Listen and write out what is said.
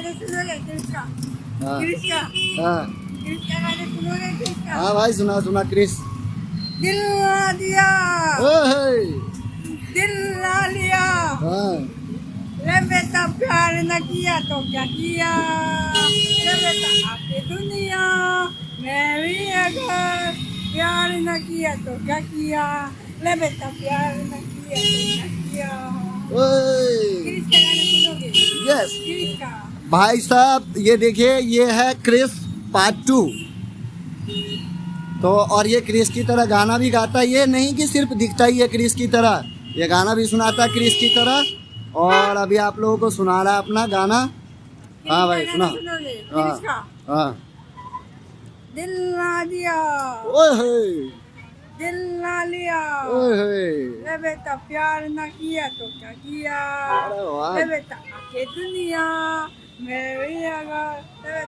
गाने सुनोगे क्रिश का? हाँ क्रिश का हाँ क्रिश का गाने सुनोगे क्रिश का? हाँ भाई सुना सुना क्रिस। दिल ना दिया, ओहे दिल ना लिया, हाँ ले बेटा प्यार न किया तो क्या किया, ले बेटा आके दुनिया मैं भी अगर प्यार न किया तो क्या किया, ले बेटा प्यार न किया तो क्या किया। ओए क्रिश का गाने सुनोगे? यस क्रिश का भाई साहब ये देखिए ये है क्रिस पार्ट 2। तो और ये क्रिस की तरह गाना भी गाता है, ये नहीं कि सिर्फ दिखता ही है क्रिस की तरह, ये गाना भी सुनाता है क्रिस की तरह। और अभी आप लोगों को सुना रहा है अपना गाना। हाँ भाई सुना। सुनोगे हाँ क्रिश का? हाँ दिल ना दिया, ओहे दिल ना लिया, ओहे ले बेटा प्यार न किया तो क्या किया, अरे वाह ले बेटा आके दुनिया मैं भी अगर